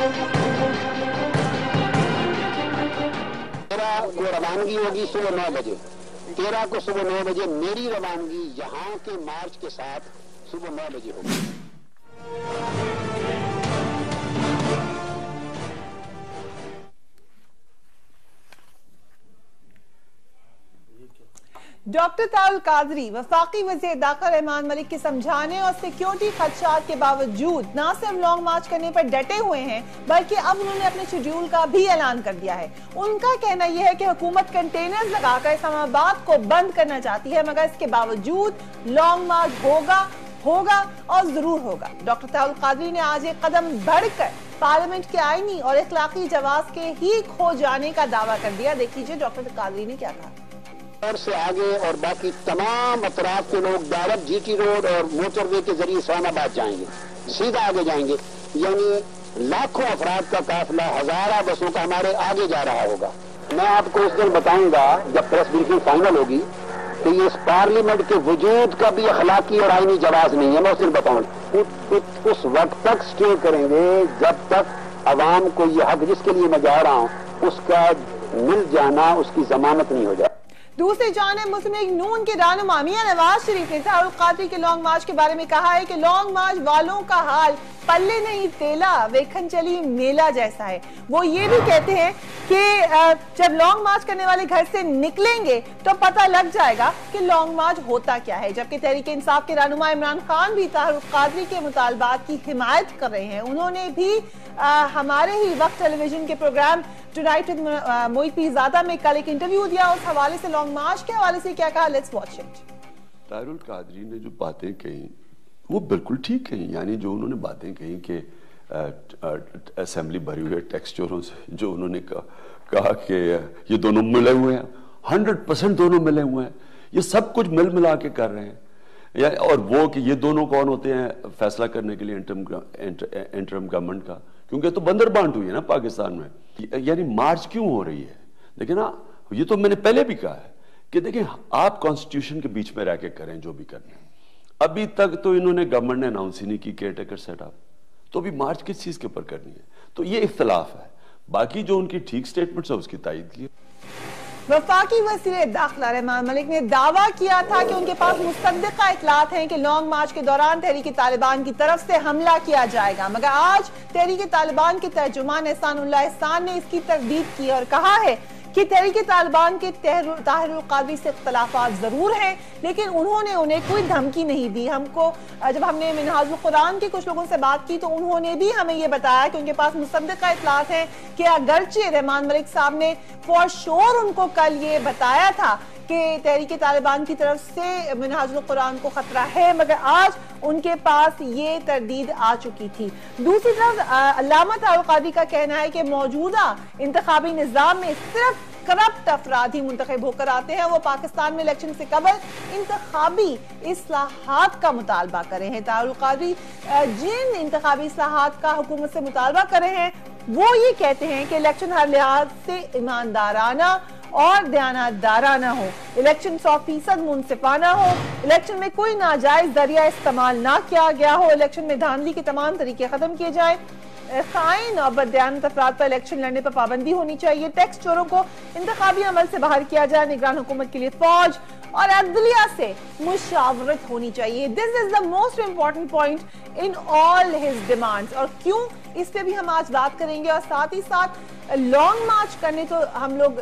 को रवानगी होगी सुबह 9 बजे, 13 को सुबह 9 बजे मेरी रवानगी यहाँ के मार्च के साथ सुबह 9 बजे होगी। डॉक्टर तारुल कादरी वफाकी वज़ीर दाखिला रहमान मलिक के समझाने और सिक्योरिटी खदशात के बावजूद न सिर्फ लॉन्ग मार्च करने पर डटे हुए हैं, बल्कि अब उन्होंने अपने शेड्यूल का भी ऐलान कर दिया है। उनका कहना यह है कि हुकूमत कंटेनर्स लगाकर इस्लामाबाद को बंद करना चाहती है, मगर इसके बावजूद लॉन्ग मार्च होगा और जरूर होगा। डॉक्टर तारुल कादरी ने आज एक कदम बढ़कर पार्लियामेंट के आईनी और इखलाकी जवाब के ही खो जाने का दावा कर दिया। देख लीजिए डॉक्टर कादरी ने क्या कहा। से आगे और बाकी तमाम अतराफ के लोग डायरेक्ट जीटी रोड और मोटरवे के जरिए इस्लामाबाद जाएंगे, सीधा आगे जाएंगे, यानी लाखों अफराद का काफिला हजारा बसों का हमारे आगे जा रहा होगा। मैं आपको उस दिन बताऊंगा जब प्रेस ब्रीफिंग फाइनल होगी कि ये इस पार्लियामेंट के वजूद का भी अखलाकी और आईनी जवाब नहीं है। मैं उस दिन बताऊंगा। उस वक्त तक स्टे करेंगे जब तक अवाम को ये हक जिसके लिए मैं जा रहा हूं उसका मिल जाना, उसकी जमानत नहीं हो जाए। दूसरी जानिब मुस्लिम लीग नून के रहनुमा मियां नवाज शरीफ ने तारुल कादरी के लॉन्ग मार्च के बारे में कहा है कि लॉन्ग मार्च वालों का हाल पल्ले नहीं तेला वेखन चली मेला जैसा है। वो ये भी कहते हैं कि जब लॉन्ग मार्च करने वाले घर से निकलेंगे तो पता लग जाएगा कि लॉन्ग मार्च होता क्या है। जबकि तहरीक इंसाफ के रहनुमा इमरान खान भी तारुल कादरी के मुतालबात की हिमायत कर रहे हैं। उन्होंने भी हमारे ही वक्त टेलीविजन के प्रोग्राम टुनाइट विद मोहित पीरजादा में कल एक इंटरव्यू दिया। उस हवाले से लॉन्ग मार्च के हवाले से क्या कहा, लेट्स वॉच इट। तारुल कादरी ने जो बातें कही वो बिल्कुल ठीक कही, यानी जो उन्होंने बातें कही कि असेंबली भरी हुई है टैक्स चोरों से, जो उन्होंने कहा कि ये दोनों मिले हुए हैं, 100% दोनों मिले हुए हैं, ये सब कुछ मिल मिला के कर रहे हैं। और वो कि ये दोनों कौन होते हैं फैसला करने के लिए इंटरम गवर्नमेंट का, क्योंकि तो बंदर बांट हुई है ना पाकिस्तान में। यानी मार्च क्यों हो रही है? देखिए ना, ये तो मैंने पहले भी कहा है कि देखिए आप कॉन्स्टिट्यूशन के बीच में रह के करें जो भी करना है। अभी तक तो इन्होंने गवर्नमेंट ने अनाउंस ही नहीं की केयरटेकर सेटअप, तो अभी मार्च किस चीज के ऊपर करनी है? तो ये इख्तलाफ है। बाकी जो उनकी ठीक स्टेटमेंट्स है उसकी तायद की। वफाकी वज़ीर दाखिला रहमान मलिक ने दावा किया था कि उनके पास मुसद्दिक़ा इत्तलात हैं कि लॉन्ग मार्च के दौरान तहरीक तालिबान की तरफ से हमला किया जाएगा, मगर आज तहरीक तालिबान के तर्जुमान एहसानुल्लाह एहसान ने इसकी तरदीद की और कहा है कि तहरीक तालिबान के तारुल कादरी से इख्तलाफात जरूर हैं, लेकिन उन्होंने उन्हें कोई धमकी नहीं दी। हमको जब हमने मिनहाजुल कुरान के कुछ लोगों से बात की तो उन्होंने भी हमें ये बताया कि उनके पास मुसद्दिक़ा इत्तलात हैं कि अगरचे रहमान मलिक साहब ने फॉर श्योर उनको कल ये बताया था कि तहरीक तालिबान की तरफ से मिनहाजुल कुरान को खतरा है, मगर आज उनके पास ये तरदीद आ चुकी थी। दूसरी तरफ अल्लामा तारुल कादरी का कहना है कि मौजूदा इंतखाबी निज़ाम में सिर्फ करप्ट अफराद ही मुंतखब होकर आते हैं। वो पाकिस्तान में इलेक्शन से कबल इंतखाबी इस्लाहात का मुतालबा करे हैं। तारुल कादरी जिन इंतखाबी इस्लाहात का हुकूमत से मुतालबा करे हैं वो ये कहते हैं कि इलेक्शन हर लिहाज से ईमानदाराना और दयानतदाराना हो, इलेक्शन 100% मुनसिफाना हो, इलेक्शन में कोई नाजायज जरिया इस्तेमाल ना किया गया हो, इलेक्शन में धांधली के तमाम तरीके खत्म किए जाए, खाइन और बदयानत अफराद पर इलेक्शन लड़ने पर पाबंदी होनी चाहिए, टैक्स चोरों को इंतखाबी अमल से बाहर किया जाए, निगरान हुकूमत के लिए फौज और अदलिया से मुशावरत होनी चाहिए। This is the most important point in all his demands. और क्यों, इस पे भी हम आज बात करेंगे। और साथ ही साथ लॉन्ग मार्च करने तो हम लोग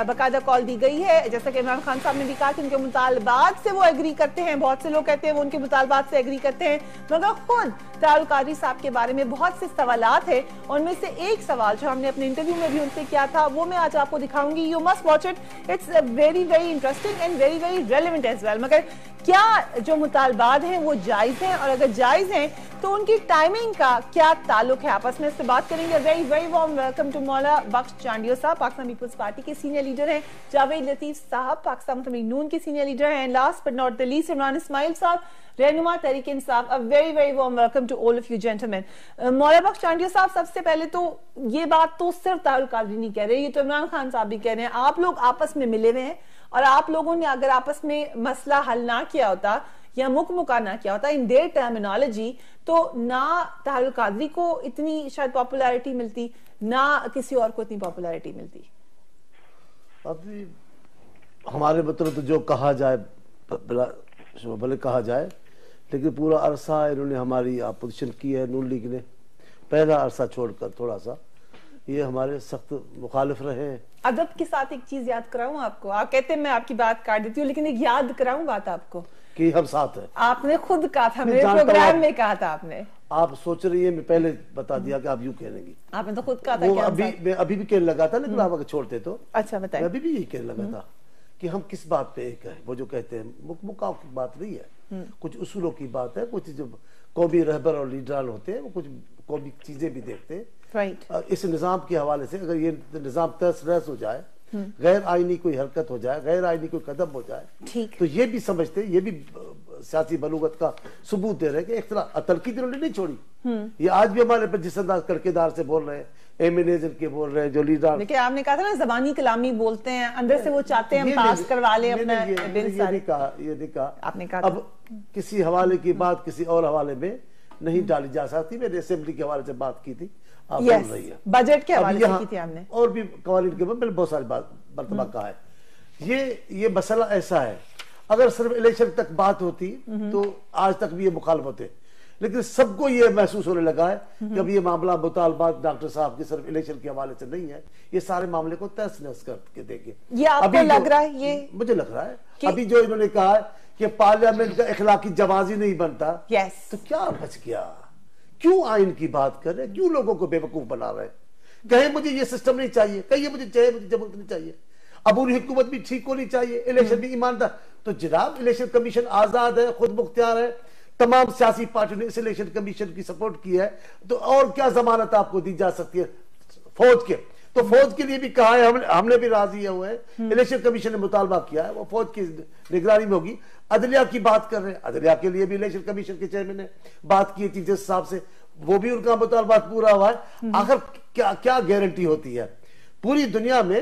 बाकायदा कॉल दी गई है, जैसा कि इमरान खान साहब ने भी कहा कि उनके मुतालबात से वो एग्री करते हैं। बहुत से लोग कहते हैं वो उनके मुतालबात से एग्री करते हैं, मगर खुद तारुल कादरी साहब के बारे में बहुत से सवालात है। उनमें से एक सवाल जो हमने अपने इंटरव्यू में भी उनसे किया था वो मैं आज आपको दिखाऊंगी। You must watch it, it's very very interesting and very very relevant as well. मगर क्या जो मुतालबात हैं वो जायज हैं, और अगर जायज हैं तो उनकी टाइमिंग का क्या ताल्लुक है आपस में, इससे बात करेंगे। Very very warm welcome to Maula Bakhsh Chandio साहब, पाकिस्तान पीपल्स पार्टी के सीनियर लीडर हैं। जावेद लतीफ साहब पाकिस्तान मुस्लिम लीग नून के सीनियर लीडर हैं। Last but not the least Imran Ismail साहब, रहनुमा Tehreek Insaf. A very very warm welcome to all of you gentleman. Maula Bakhsh Chandio साहब, सबसे पहले तो ये बात तो सिर्फ तारुल कादरी नहीं कह रहे, ये तो इमरान खान साहब भी कह रहे हैं। आप लोग आपस में मिले हुए हैं, और आप लोगों ने अगर आपस में मसला हल ना किया होता या मुकमुकाना किया होता इन देयर टर्मिनोलॉजी, तो ना ताहिरुल कादरी को इतनी शायद पॉपुलैरिटी मिलती, ना किसी और को इतनी पॉपुलैरिटी मिलती। अभी हमारे मतलब तो जो कहा जाए भले कहा जाए, लेकिन पूरा अरसा इन्होंने हमारी अपोजिशन की है नून लीग ने, पहला अरसा छोड़कर थोड़ा सा ये हमारे सख्त मुखालिफ रहे हैं। अदब के साथ एक चीज याद कराऊं आपको, आप कहते हैं मैं आपकी बात काट देती हूँ, लेकिन एक याद कराऊं बात आपको कि हम साथ हैं। आपने खुद कहा था, मेरे प्रोग्राम में कहा था आपने, आप सोच रही है मैं पहले बता दिया कि आप यूं कहेंगी, आपने तो खुद कहा था। वो मैं अभी भी कहने लगा था, लेकिन आप अगर छोड़ते तो अच्छा बताइए। मैं अभी भी यही कहने लगा था कि हम किस बात पे एक है, वो जो कहते हैं मुकाव की बात नहीं है, कुछ उसूलों की बात है, कुछ जो कौमी रहबर और लीडरान होते हैं वो कुछ कौमी चीजें भी देखते हैं। राइट। इस निजाम के हवाले से अगर ये निजाम तहस नहस हो जाए, गैर आईनी कोई हरकत हो जाए, गैर आईनी कोई कदम हो जाए, तो ये भी समझते, ये भी सियासी बलूगत का सबूत दे रहे हैं कि एक तरह अतल की इन्होंने नहीं छोड़ी। ये आज भी हमारे पर जिस अंदाज करकेदार से बोल रहे हैं, एमिनेजर के बोल रहे हैं, जो लीडर, लेकिन आपने कहा था ना जबानी कलामी बोलते हैं, अंदर से वो चाहते हैं पास करवा ले अपना बिल। ये नहीं कहा आपने कहा अब किसी हवाले की बात किसी और हवाले में नहीं डाली जा सकती। मैंने असेंबली के हवाले से बात की थी, आप बोल रही है बजट के हवाले से की थी आपने, और भी कवानीन के मैंने बहुत सारी बात मरतबा कहा है। ये मसला ऐसा है, अगर सिर्फ इलेक्शन तक बात होती तो आज तक भी ये मुखालफत है, लेकिन सबको ये महसूस होने लगा है कि अब ये मामला मुतालबात डॉक्टर साहब के सिर्फ इलेक्शन के हवाले से नहीं है, ये सारे मामले को तहस नहस करके देंगे। ये आपको लग रहा है? ये मुझे लग रहा है अभी जो इन्होंने कहा है कि पार्लियामेंट का इखलाकी जवाजी नहीं बनता, तो क्या बच गया? क्यों आइन की बात कर रहे हैं? क्यों लोगों को बेवकूफ बना रहे हैं? कहे मुझे ये सिस्टम नहीं चाहिए, कहिए मुझे चाहिए, मुझे जमहूरियत नहीं चाहिए, अबूरी हुकूमत भी ठीक होनी चाहिए, इलेक्शन भी ईमानदार। तो जनाब इलेक्शन कमीशन आजाद है, खुद मुख्तियार है, तमाम सियासी पार्टियों ने इस इलेक्शन कमीशन की सपोर्ट की है, तो और क्या जमानत आपको दी जा सकती है फौज के? तो फौज के लिए भी कहा है, हमने भी राजी हुए हैं, इलेक्शन कमीशन ने मुतालबा किया है, वो फौज की निगरानी में होगी। अदलिया की बात कर रहे हैं, अदलिया के लिए भी इलेक्शन कमीशन के चेयरमैन ने बात की चीफ जस्टिस साहब से, वो भी उनका मुतालबा पूरा हुआ है। आखिर क्या क्या गारंटी होती है? पूरी दुनिया में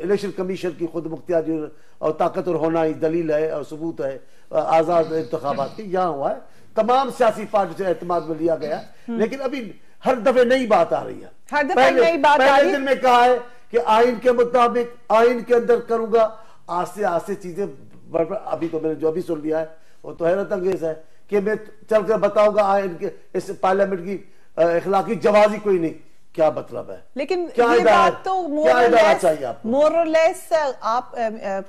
इलेक्शन कमीशन की खुद मुख्तियारी और ताकत और होना ही दलील है और सबूत है आजाद इंतखाबात की। यहाँ हुआ है, तमाम सियासी पार्टी से एतमाद में लिया गया, लेकिन अभी हर दफे नई बात आ रही है। पहले दिन में कहा है कि आइन के मुताबिक आइन के अंदर करूंगा, आस्ते आस्ते चीजें अभी तो मैंने जो अभी सुन लिया है वो तो हैरत अंगेज है कि मैं चलकर बताऊंगा आइन के इस पार्लियामेंट की इखलाकी जवाजी कोई नहीं। क्या मतलब है? लेकिन ये बात तो मोरलेस आप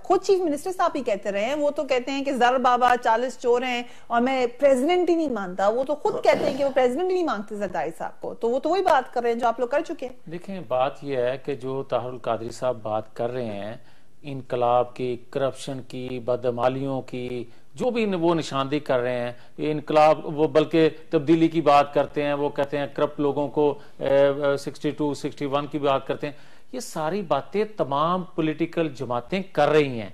खुद चीफ मिनिस्टर साहब ही कहते रहे हैं, वो तो कहते हैं कि जर बाबा 40 चोर हैं और मैं प्रेसिडेंट ही नहीं मानता, वो तो खुद कहते हैं कि वो प्रेसिडेंट ही नहीं मांगते जरदारी साहब को, तो वो तो वही बात कर रहे हैं जो आप लोग कर चुके हैं। देखें बात यह है कि जो ताहिरुल कादरी साहब बात कर रहे हैं इनकलाब की, करप्शन की, बदअमालियों की, जो भी वो निशानदेही कर रहे हैं, ये इनकलाब, वो बल्कि तब्दीली की बात करते हैं, वो कहते हैं करप्ट लोगों को 62, 61 की बात करते हैं, ये सारी बातें तमाम पॉलिटिकल जमातें कर रही हैं।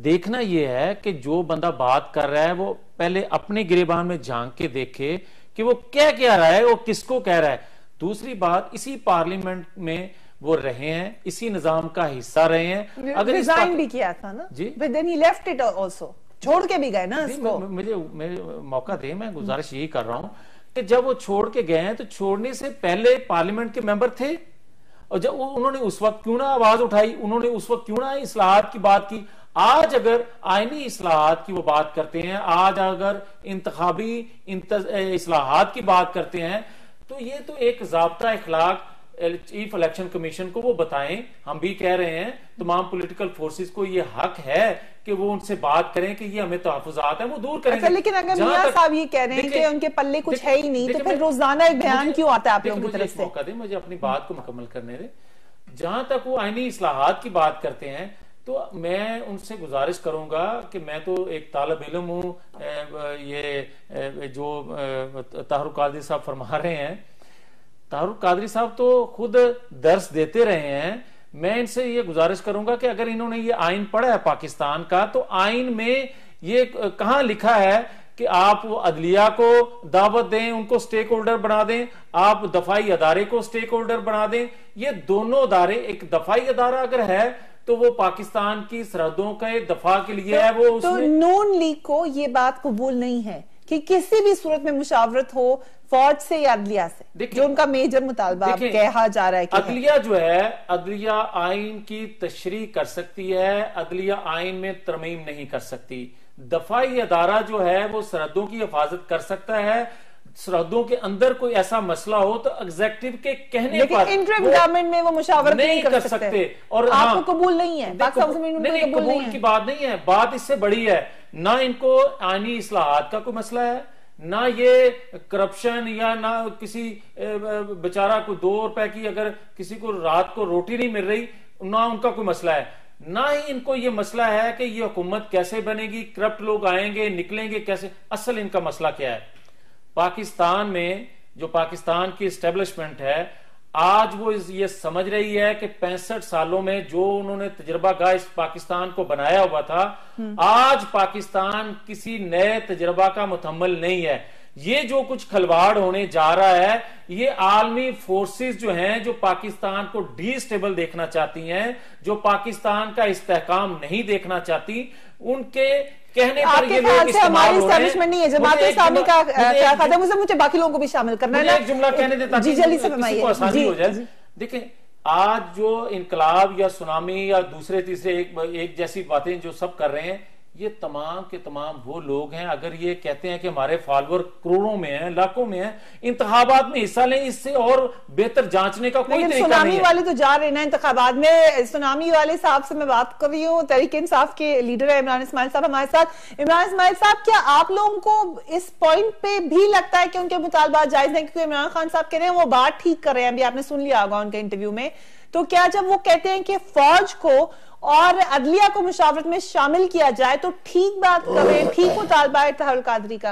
देखना यह है कि जो बंदा बात कर रहा है वो पहले अपने गिरेबान में झांक के देखे कि वो क्या रहा है, वो किसको कह रहा है। दूसरी बात, इसी पार्लियामेंट में वो रहे हैं, इसी निजाम का हिस्सा रहे हैं, अगर रिजाइन भी किया था ना जी, but then he left it also, छोड़ के भी गए ना इसको। मुझे मौका दे, मैं गुजारिश यही कर रहा हूं कि जब वो छोड़ के गए हैं तो छोड़ने से पहले पार्लियामेंट के मेंबर थे, और जब उन्होंने उस वक्त क्यों ना आवाज उठाई, उन्होंने उस वक्त क्यों ना इस्लाहात की बात की। आज अगर आईनी इस्लाहात की वो बात करते हैं, आज अगर इंतखाबी इस्लाहात की बात करते हैं, तो ये तो एक ज़ाब्ता इखलाक चीफ इलेक्शन कमीशन को वो बताएं। हम भी कह रहे हैं तमाम पॉलिटिकल फोर्सेस को ये हक है कि वो उनसे बात करें कि ये हमें तहफ़्फ़ुज़ात है, वो दूर करेंगे। अच्छा, लेकिन अगर मियां साहब ये कह रहे हैं कि उनके पल्ले कुछ है ही नहीं, तो फिर रोजाना एक बयान क्यों आता है आप लोगों की तरफ से? मौका दें, मुझे अपनी बात को मुकम्मल करने दें। जहां तक वो आईनी इस्लाहात की बात करते हैं, तो मैं उनसे गुजारिश करूंगा कि मैं तो एक तालिब इल्म हूं, ये जो ताहिरुल कादरी साहब फरमा रहे हैं, ताहिरुल कादरी साहब तो खुद दर्स देते रहे हैं। मैं इनसे ये गुजारिश करूंगा कि अगर इन्होंने ये आइन पढ़ा है पाकिस्तान का, तो आइन में ये कहां लिखा है कि आप अदलिया को दावत दें, उनको स्टेक होल्डर बना दें, आप दफाई अदारे को स्टेक होल्डर बना दें। ये दोनों अदारे, एक दफाई अदारा अगर है तो वो पाकिस्तान की सरहदों के दफा के लिए है। वो तो नून लीग को ये बात कबूल नहीं है कि किसी भी सूरत में मुशावरत हो फौज से या अदलिया से, जो उनका मेजर मुतालबा कहा जा रहा है कि अदलिया जो है, अदलिया आइन की तशरीह कर सकती है, अदलिया आइन में तरमीम नहीं कर सकती। दफाई अदारा जो है वो सरहदों की हिफाजत कर सकता है। सरहदों के अंदर कोई ऐसा मसला हो तो एग्जीक्यूटिव के कहने पर इंटरिम गवर्नमेंट में वो मुशावरत नहीं कर सकते। और आपको कबूल नहीं है, कबूल की बात नहीं है, बात इससे बड़ी है। ना इनको आईनी इस्लाहात का कोई मसला है, ना ये करप्शन, या ना किसी बेचारा को 2 रुपए की अगर किसी को रात को रोटी नहीं मिल रही, ना उनका कोई मसला है। ना ही इनको ये मसला है कि ये हुकूमत कैसे बनेगी, करप्ट लोग आएंगे निकलेंगे कैसे। असल इनका मसला क्या है? पाकिस्तान में जो पाकिस्तान की एस्टेब्लिशमेंट है आज वो ये समझ रही है कि 65 सालों में जो उन्होंने तजर्बागाह इस पाकिस्तान को बनाया हुआ था, आज पाकिस्तान किसी नए तजर्बा का मुतहम्मिल नहीं है। ये जो कुछ खलवाड़ होने जा रहा है, ये आलमी फोर्सेस जो हैं, जो पाकिस्तान को डीस्टेबल देखना चाहती हैं, जो पाकिस्तान का इस्तेहकाम नहीं देखना चाहती, उनके कहने पर ये लोग हमारी एस्टैब्लिशमेंट नहीं है। जमात इस्लामी का क्या कदम है, मुझे बाकी लोगों को भी शामिल करना है। एक जुमला कहने देता जी जल्दी से फरमाइए। आसानी हो जाए। देखें, आज जो इनकलाब या सुनामी या दूसरे तीसरे एक जैसी बातें जो सब कर रहे हैं, ये तमाम के तमाम वो लोग हैं, अगर ये कहते हैं कि हमारे फॉलोअर करोड़ों में हैं, लाखों में हैं, इंतखाबात में हिस्सा लें, इससे और बेहतर जांचने का कोई तरीका नहीं है। सुनामी वाले तो जा रहे हैं इंतखाबात में। सुनामी वाले साहब से मैं बात कर रही हूँ, तहरीक इंसाफ के लीडर है इमरान इस्माइल साहब हमारे साथ। इमरान इस्माइल साहब, क्या आप लोगों को इस पॉइंट पे भी लगता है कि उनके मुतालबात जायज हैं? क्योंकि इमरान खान साहब कह रहे हैं वो बात ठीक कर रहे हैं, अभी आपने सुन लिया होगा उनके इंटरव्यू में। तो क्या जब वो कहते हैं कि फौज को और अदलिया को मुशावरत में शामिल किया जाए तो ठीक बात कर रहे हैं, ठीक मुतालबा है तारुल कादरी का?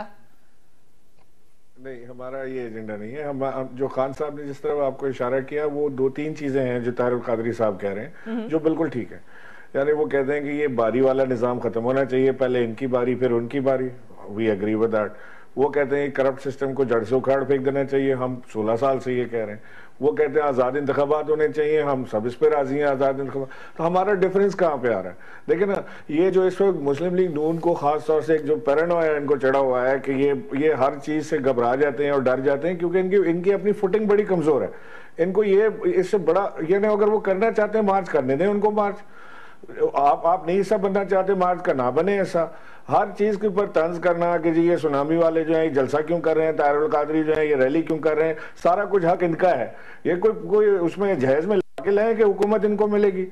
नहीं, हमारा ये एजेंडा नहीं है। हम जो खान साहब ने जिस तरह आपको इशारा किया, वो 2-3 चीजें हैं जो तारुल कादरी साहब कह रहे हैं जो बिल्कुल ठीक है। यानी वो कहते हैं कि ये बारी वाला निजाम खत्म होना चाहिए, पहले इनकी बारी फिर उनकी बारी। We agree with that. वो कहते हैं करप्ट सिस्टम को जड़ से उखाड़ फेंक देना चाहिए, हम 16 साल से ये कह रहे हैं। वो कहते हैं आज़ाद इंतखाबात होने चाहिए, हम सब इस पर राजी हैं आज़ाद इंतखाबात। तो हमारा डिफरेंस कहाँ पे आ रहा है? देखिए ना, ये जो इस वक्त मुस्लिम लीग नून को खास तौर से एक जो पैरानोया इनको चढ़ा हुआ है कि ये हर चीज़ से घबरा जाते हैं और डर जाते हैं, क्योंकि इनकी अपनी फुटिंग बड़ी कमज़ोर है। इनको ये इससे बड़ा ये ना, अगर वो करना चाहते हैं मार्च करने दें उनको मार्च। आप नहीं सब बनना चाहते मार्च का ना बने ऐसा। हर चीज के ऊपर तंज करना कि जी ये सुनामी वाले जो है ये जलसा क्यों कर रहे हैं, तारुल कादरी जो है ये रैली क्यों कर रहे हैं, सारा कुछ हक इनका है। ये कोई उसमें जहेज में लाके लाए कि हुकूमत इनको मिलेगी।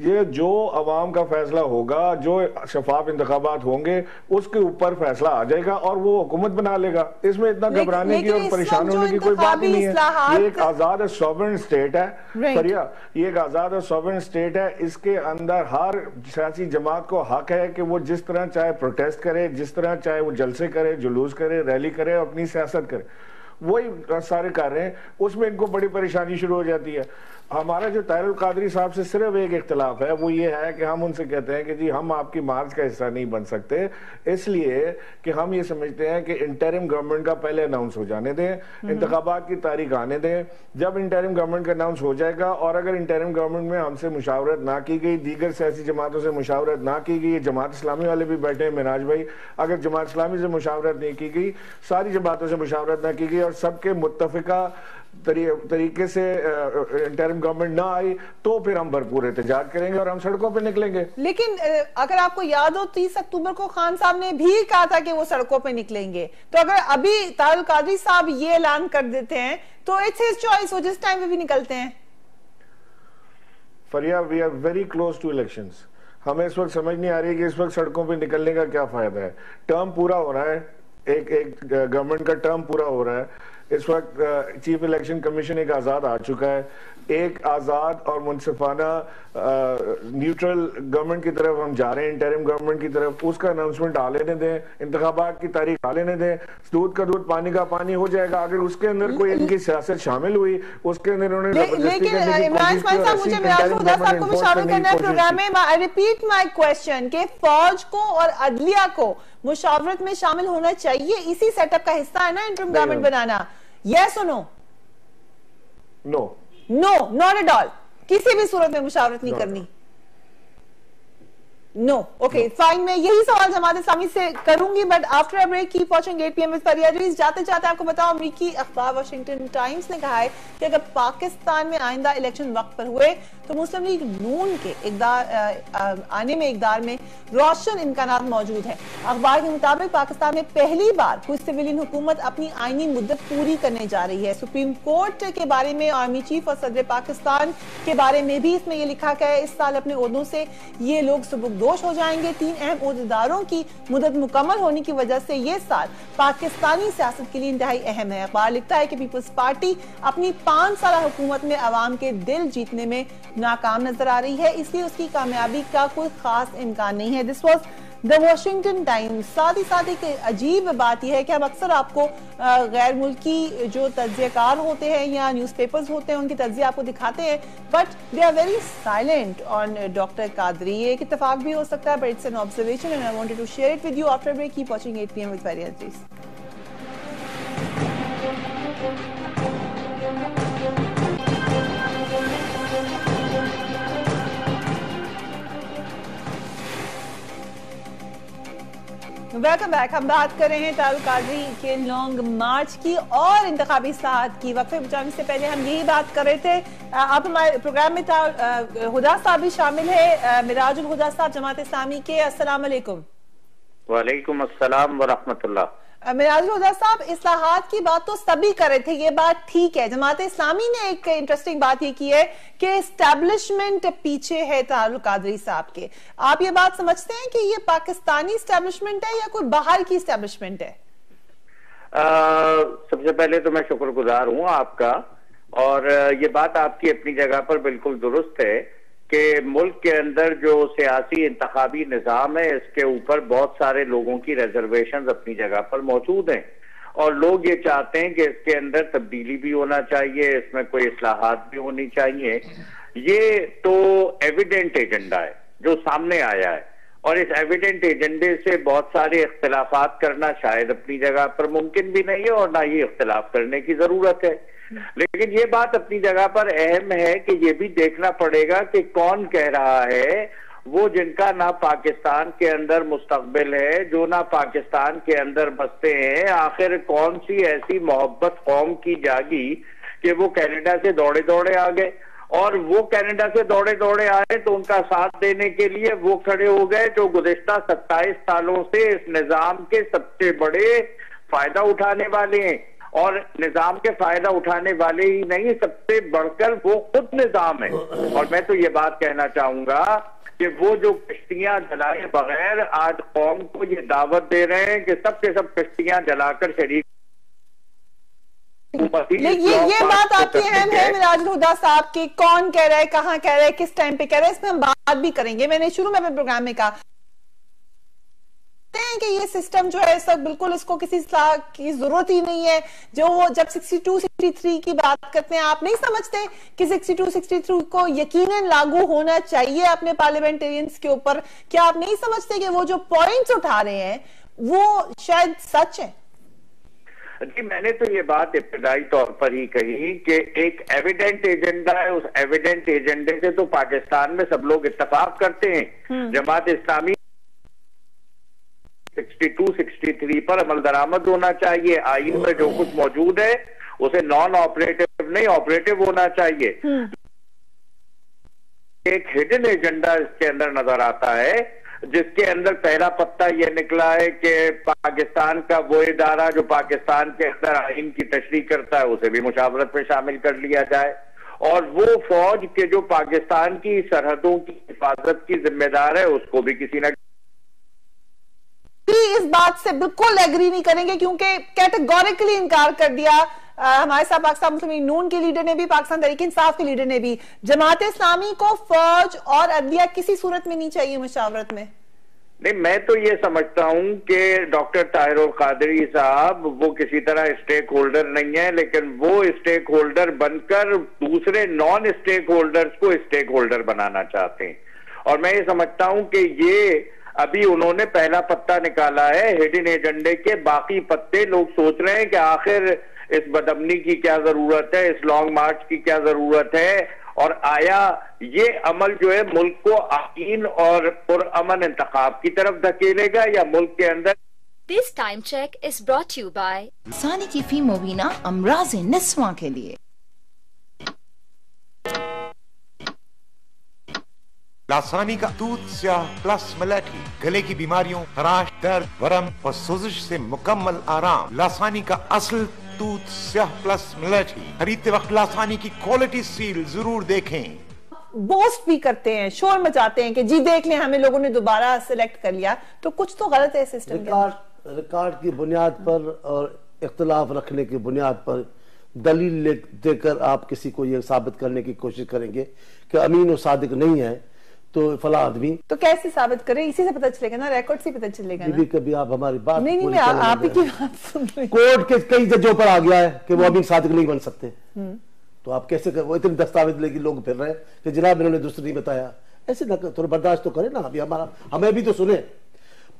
ये जो अवाम का फैसला होगा, जो शफाफ इंतखाबात होंगे, उसके ऊपर फैसला आ जाएगा और वो हुकूमत बना लेगा। इसमें इतना घबराने की और परेशान होने की कोई बात नहीं है। ये एक आजाद और सॉवरेन स्टेट है फरिया, ये एक आजाद और सॉवरेन स्टेट है। इसके अंदर हर सियासी जमात को हक है कि वो जिस तरह चाहे प्रोटेस्ट करे, जिस तरह चाहे वो जलसे करे, जुलूस करे, रैली करे, अपनी सियासत करे। वही सारे कर रहे हैं, उसमें इनको बड़ी परेशानी शुरू हो जाती है। हमारा जो तारुल कादरी साहब से सिर्फ एक इख्तिलाफ है, वो ये है कि हम उनसे कहते हैं कि जी हम आपकी मार्च का हिस्सा नहीं बन सकते, इसलिए कि हम ये समझते हैं कि इंटरिम गवर्नमेंट का पहले अनाउंस हो जाने दें, इंतखाबात की तारीख आने दें। जब इंटरिम गवर्नमेंट का अनाउंस हो जाएगा और अगर इंटरिम गवर्नमेंट में हमसे मुशावरत ना की गई, दीगर सियासी जमातों से मुशावरत ना की गई, जमात इस्लामी वाले भी बैठे हैं मिराज भाई, अगर जमात इस्लामी से मुशावरत नहीं की गई, सारी जमातों से मुशावरत ना की गई और सबके मुत्तफिका तरीके से इंटरिम गवर्नमेंट ना आई, तो फिर हम भरपूर एहतजाज करेंगे और हम सड़कों पे निकलेंगे। लेकिन अगर आपको याद हो 30 अक्टूबर को खान साहब ने भी कहा था कि वो सड़कों पे निकलेंगे, तो अगर अभी तारुल कादरी साहब ये ऐलान कर देते हैं तो इट्स हिज चॉइस, वो जिस टाइम पे भी निकलते हैं। Fereeha, we are very close to elections. हमें इस वक्त समझ नहीं आ रही कि इस वक्त सड़कों पे निकलने का क्या फायदा है। टर्म पूरा हो रहा है, एक गवर्नमेंट का टर्म पूरा हो रहा है, इस वक्त चीफ इलेक्शन कमीशन एक आज़ाद आ चुका है, एक आज़ाद और मुनसिफाना न्यूट्रल गवर्नमेंट की तरफ हम जा रहे हैं, इंटरिम गवर्नमेंट की तरफ। उसका अनाउंसमेंट आ लेने दें, इंतखाबात की तारीख आ लेने दें, दूध का दूध पानी का पानी हो जाएगा। अगर उसके अंदर कोई इनकी सियासत शामिल हुई, उसके अंदर उन्होंने लेकिन इमरान इस्माइल साहब, मुझे आपको भी शामिल करना है प्रोग्राम में। आई रिपीट माय क्वेश्चन कि फौज को और अदलिया को मुशावरत में शामिल होना चाहिए, इसी सेटअप का हिस्सा है ना इंटरिम गवर्नमेंट बनाना। यस और no? No, no, not at all, किसी भी सूरत में मुशावरत नहीं करनी। No, okay fine. मैं यही सवाल जमात इस्लामी से करूंगी, but after a break keep watching 8 PM with Fereeha Jarees. जाते जाते आपको बताओ, अमेरिकी अखबार वाशिंगटन टाइम्स ने कहा है कि अगर पाकिस्तान में आइंदा इलेक्शन वक्त पर हुए तो मुस्लिम लीग नून के आने में इक़दार में रोशन इम्कानात मौजूद है। अखबार के मुताबिक पाकिस्तान में पहली बार कोई सिविलियन हुकूमत अपनी आईनी मुद्दत पूरी करने जा रही है। सुप्रीम कोर्ट के बारे में, आर्मी चीफ और सदर पाकिस्तान के बारे में भी इसमें यह लिखा गया है, इस साल अपने ओहदों से ये लोग सुबुकदोश हो जाएंगे। 3 अहम ओहदेदारों की मुद्दत मुकम्मल होने की वजह से ये साल पाकिस्तानी सियासत के लिए इंतहाई अहम है। अखबार लिखता है कि पीपल्स पार्टी अपनी 5 साल हुकूमत में अवाम के दिल जीतने में नाकाम नजर आ रही है, इसलिए उसकी कामयाबी का कोई खास इम्कान नहीं है। This was the Washington times. साथ ही साथ एक अजीब बात यह है कि हम अक्सर आपको गैर मुल्की जो तज्जियाकार होते हैं या न्यूज़पेपर्स होते हैं उनकी तज्जिया आपको दिखाते हैं, but they are very silent on doctor Qadri. ये एक इत्तेफाक भी हो सकता है, but it's an observation and I wanted to share it with you. After break keep watching 8 PM with Fereeha Jarees. Welcome back. हम बात कर रहे हैं तारुल कादरी के लॉन्ग मार्च की और इंतखाबी इस्लाहात की। वक्फे बचाने से पहले हम यही बात कर रहे थे। अब हमारे प्रोग्राम में हुदा साहब भी शामिल है, मिराजुल हुदा साहब जमात इस्लामी के। अस्सलाम वालेकुम। वालेकुम अस्सलाम व रहमतुल्लाह। मिराजुल हुदा साहब, इस्लाहात की बात तो सभी कर रहे थे, ये बात ठीक है। जमात इस्लामी ने एक इंटरेस्टिंग बात ये की है कि एस्टैब्लिशमेंट पीछे है तारुल कादरी साहब के। आप ये बात समझते हैं कि ये पाकिस्तानी एस्टैब्लिशमेंट है या कोई बाहर की एस्टैब्लिशमेंट है? सबसे पहले तो मैं शुक्रगुजार हूँ आपका, और ये बात आपकी अपनी जगह पर बिल्कुल दुरुस्त है कि मुल्क के अंदर जो सियासी इंतखाबी निज़ाम है, इसके ऊपर बहुत सारे लोगों की रिजर्वेशंस अपनी जगह पर मौजूद हैं, और लोग ये चाहते हैं कि इसके अंदर तब्दीली भी होना चाहिए, इसमें कोई इस्लाहात भी होनी चाहिए। ये तो एविडेंट एजेंडा है जो सामने आया है, और इस एविडेंट एजेंडे से बहुत सारे इख्तिलाफात करना शायद अपनी जगह पर मुमकिन भी नहीं है, और ना ही इख्तिलाफ करने की जरूरत है। लेकिन ये बात अपनी जगह पर अहम है कि ये भी देखना पड़ेगा कि कौन कह रहा है, वो जिनका ना पाकिस्तान के अंदर मुस्तकबिल है, जो ना पाकिस्तान के अंदर बसते हैं। आखिर कौन सी ऐसी मोहब्बत कौम की जागी कि वो कनाडा से दौड़े दौड़े आ गए, और वो कनाडा से दौड़े दौड़े आए तो उनका साथ देने के लिए वो खड़े हो गए जो गुज़िश्ता 27 सालों से इस निजाम के सबसे बड़े फायदा उठाने वाले हैं। और निजाम के फायदा उठाने वाले ही नहीं, सबसे बढ़कर वो खुद निजाम है। और मैं तो ये बात कहना चाहूंगा कि वो जो कश्तियां जलाए बगैर आज कौम को ये दावत दे रहे हैं कि सब के सब कश्तियां जलाकर शरीक। ये बात आपकी अहम है मिराजुल हुदा साहब की, कौन कह रहा है, कहाँ कह रहा है, किस टाइम पे कह रहा है, इसमें हम बात भी करेंगे। मैंने शुरू में अपने प्रोग्राम में कहा कि ये सिस्टम जो है सब बिल्कुल, इसको किसी सलाह की जरूरत ही नहीं है। जो जब 62, 63 की बात करते हैं, आप नहीं समझते कि 62, 63 को यकीनन लागू होना चाहिए अपने पार्लियामेंटेरियंस के ऊपर? क्या आप नहीं समझते कि वो जो पॉइंट्स उठा रहे हैं वो शायद सच है? जी, मैंने तो ये बात इब्तदाई तौर पर ही कही कि एक एविडेंट एजेंडा है, उस एविडेंट एजेंडे से तो पाकिस्तान में सब लोग इत्तेफाक करते हैं। जमात इस्लामी 62, 63 पर अमल दरामद होना चाहिए। आईन में जो कुछ मौजूद है उसे नॉन ऑपरेटिव नहीं, ऑपरेटिव होना चाहिए। एक हिडन एजेंडा इसके अंदर नजर आता है, जिसके अंदर पहला पत्ता यह निकला है कि पाकिस्तान का वो इदारा जो पाकिस्तान के अंदर आईन की तशरीह करता है उसे भी मुशावरत में शामिल कर लिया जाए, और वो फौज के जो पाकिस्तान की सरहदों की हिफाजत की जिम्मेदार है उसको भी किसी न इस बात से बिल्कुल एग्री नहीं करेंगे, क्योंकि कैटेगोरिकली इनकार कर दिया हमारे साथ पाकिस्तान मुस्लिम लीग नून के लीडर ने भी, पाकिस्तान तहरीक इंसाफ के लीडर ने भी, जमात इस्लामी को फौज और अदलिया किसी सूरत में नहीं चाहिए मुशावरत में? नहीं, मैं तो ये समझता हूं कि डॉक्टर ताहिरुल कादरी साहब वो किसी तरह स्टेक होल्डर नहीं है, लेकिन वो स्टेक होल्डर बनकर दूसरे नॉन स्टेक होल्डर्स को स्टेक होल्डर बनाना चाहते हैं। और मैं ये समझता हूं कि ये अभी उन्होंने पहला पत्ता निकाला है हिडन एजेंडे के, बाकी पत्ते लोग सोच रहे हैं कि आखिर इस बदअमनी की क्या जरूरत है, इस लॉन्ग मार्च की क्या जरूरत है, और आया ये अमल जो है मुल्क को आइन और पुरअमन इंतखाब की तरफ धकेलेगा या मुल्क के अंदर। This time check is brought you by सानी की फी मुबीना अमराज निस्वा के लिए। लासानी का दूध स्याह प्लस मिलेटी गले की बीमारियों, खराश, दर्द, वरम और सोजिश से मुकम्मल आराम। लासानी का असल दूध स्याह प्लस मिलेटी खरीदते वक्त लासानी की क्वालिटी सील जरूर देखें। बोस्ट भी करते हैं, शोर मचाते हैं कि जी देख लें हमें लोगों ने दोबारा सिलेक्ट कर लिया, तो कुछ तो गलत है सिस्टम के। रिकॉर्ड की बुनियाद पर और इख्तिलाफ रखने की बुनियाद पर दलील देकर आप किसी को ये साबित करने की कोशिश करेंगे कि अमीन और सादिक नहीं है तो फला आदमी, तो कैसे साबित करें? इसी से पता चलेगा ना, रिकॉर्ड से पता चलेगा ना। कभी आप हमारी बात नहीं, मैं आप ही की बात सुन रही। कोर्ट के कई जजों पर आ गया है कि वो अमीन सादिक नहीं बन सकते, तो आप कैसे कर, वो इतने दस्तावेज लेके लोग फिर रहे हैं कि जनाब इन्होंने दूसरी नहीं बताया। ऐसे ना थोड़ा बर्दाश्त तो करें ना, अभी हमारा हमें भी तो सुने।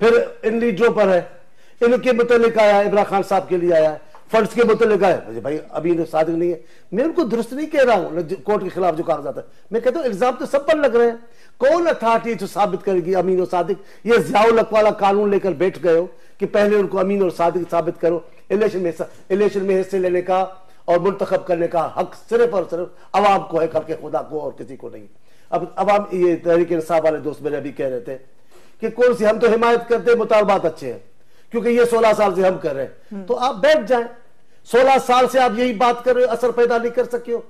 फिर इन लीडरों पर है, इनके मुतालिक आया, इमरान खान साहब के लिए आया, फंड्स के मुतालिक आया, भाई अभी सादिक नहीं है। मैं उनको दुरुस्त नहीं कह रहा हूँ कोर्ट के खिलाफ जो कागजात है, मैं कहता हूँ इल्जाम तो सब पर लग रहे हैं। कौन अथॉरिटी जो साबित करेगी अमीन और सादिक? ये ज़ियाउल हक वाला कानून लेकर बैठ गए हो कि पहले उनको अमीन और सादिक साबित करो। इलेक्शन में हिस्से लेने का और मुंतखब करने का हक सिर्फ और सिर्फ अवाम को है, खल्क़े खुदा को और किसी को नहीं। अब अवाम, ये तहरीक इंसाफ वाले दोस्त मेरे अभी कह रहे थे कि कौन सी, हम तो हिमायत करते हैं, मुतालबात अच्छे हैं क्योंकि ये 16 साल से हम कर रहे हैं। तो आप बैठ जाएं, 16 साल से आप यही बात कर रहे हो, असर पैदा नहीं कर सके हो।